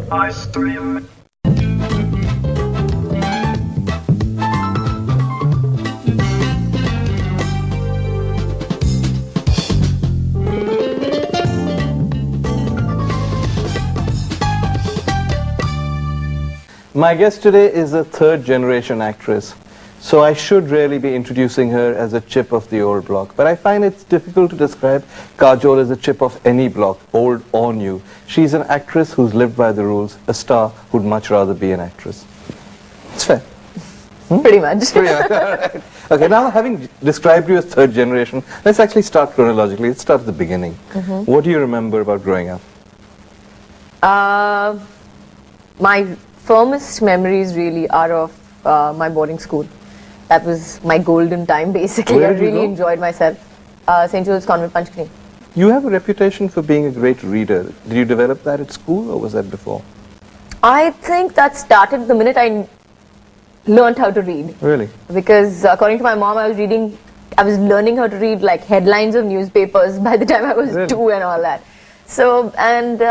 Ice cream. My guest today is a third-generation actress, so I should really be introducing her as a chip of the old block. But I find it's difficult to describe Kajol as a chip of any block, old or new. She's an actress who's lived by the rules, a star who'd much rather be an actress. It's fair. Pretty much. Right. Okay, now having described you as third generation, let's actually start chronologically. Let's start at the beginning. What do you remember about growing up? My firmest memories really are of my boarding school. That was my golden time, basically. Where I did you really go? enjoyed myself. St. Joseph's Convent, Panchkuni. You have a reputation for being a great reader. Did you develop that at school, or was that before? I think that started the minute I learned how to read. Really? Because according to my mom, I was learning how to read like headlines of newspapers by the time I was Really? 2 and all that. So, and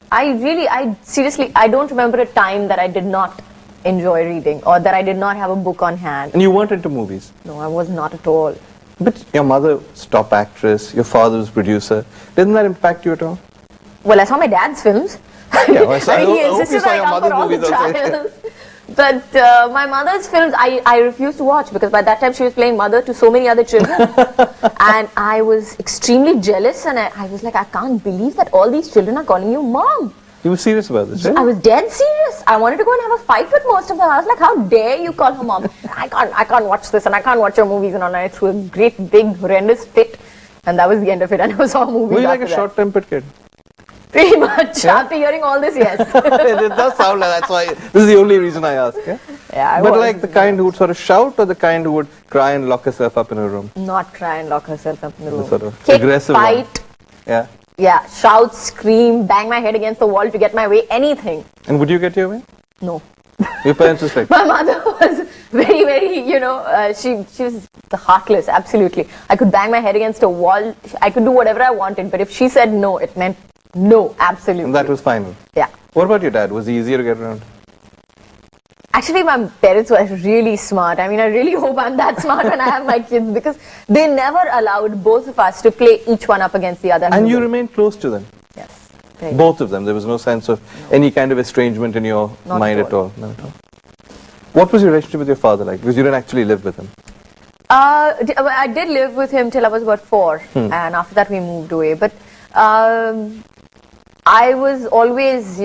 I seriously, I don't remember a time that I did not enjoy reading or that I did not have a book on hand. And you weren't into movies? No, I was not at all. But your mother was top actress, your father was producer. Didn't that impact you at all? Well, I saw my dad's films. Yeah, well, so I mean, he I hope you insisted saw I your come mother's for all the movies also. trials. But my mother's films, I refused to watch because by that time she was playing mother to so many other children. And I was extremely jealous and I was like, I can't believe that all these children are calling you mom. You were serious about this, right? I was dead serious. I wanted to go and have a fight with most of them. I was like, how dare you call her mom? I can't watch this and I can't watch your movies and all that. I threw a great big horrendous fit and that was the end of it. I never saw movies. Were you like after a that. short-tempered kid? Pretty much. Yeah? After hearing all this, yes. It does sound like that's why. This is the only reason I ask. Yeah. Yeah, But like the kind who would sort of shout, or the kind who would cry and lock herself up in her room. Not try and lock herself up in the room. Sort of Kick, aggressive fight. one. Yeah. Yeah, shout, scream, bang my head against the wall to get my way, anything. And would you get your way? No. Your parents was like. My mother was very, very, she was the heartless, absolutely. I could bang my head against a wall, I could do whatever I wanted, but if she said no, it meant no, absolutely. And that was final. Yeah. What about your dad? Was he easier to get around? Actually, my parents were really smart. I mean, I really hope I'm that smart when I have my kids because they never allowed both of us to play each one up against the other. And you remained close to them? Yes. Both of them? There was no sense of any kind of estrangement in your mind at all? Not at all. What was your relationship with your father like? Because you didn't actually live with him. I did live with him till I was about 4 and after that we moved away. But I was always,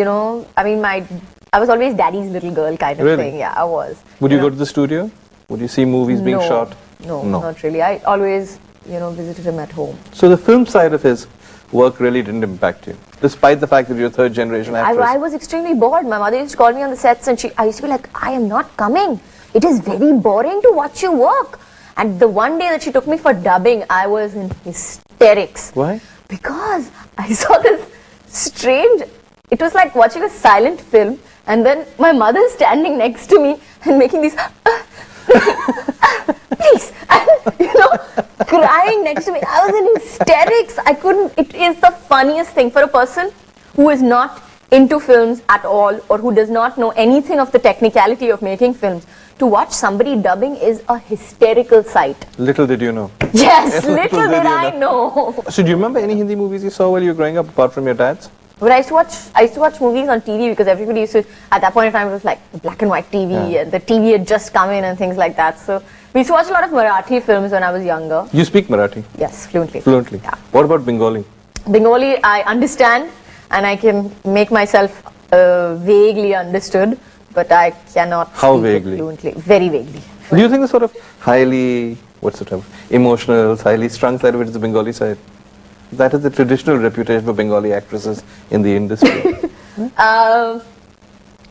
I was always daddy's little girl kind of thing. Yeah, I was. Would you go to the studio? Would you see movies being shot? No, not really. I always, visited him at home. So the film side of his work really didn't impact you, despite the fact that you're a third generation actress? I was extremely bored. My mother used to call me on the sets and I used to be like, I am not coming. It is very boring to watch you work. And the one day that she took me for dubbing, I was in hysterics. Why? Because I saw this strange, it was like watching a silent film and then my mother standing next to me and making these please, and crying next to me. I was in hysterics. It is the funniest thing for a person who is not into films at all or who does not know anything of the technicality of making films. To watch somebody dubbing is a hysterical sight. Little did you know. Yes, little did I know. So do you remember any Hindi movies you saw while you were growing up apart from your dad's? But I used to watch movies on TV because everybody used to, at that point in time it was like black and white TV and the TV had just come in and things like that. So we used to watch a lot of Marathi films when I was younger. You speak Marathi? Yes, fluently. Fluently? Yeah. What about Bengali? Bengali I understand and I can make myself vaguely understood, but I cannot How speak vaguely? it fluently. Very vaguely. Do you think the sort of highly, what's the term, emotional, highly strung side of it is the Bengali side? That is the traditional reputation for Bengali actresses in the industry. I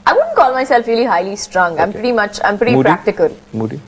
wouldn't call myself really highly strung. I'm pretty Moody? practical. Moody?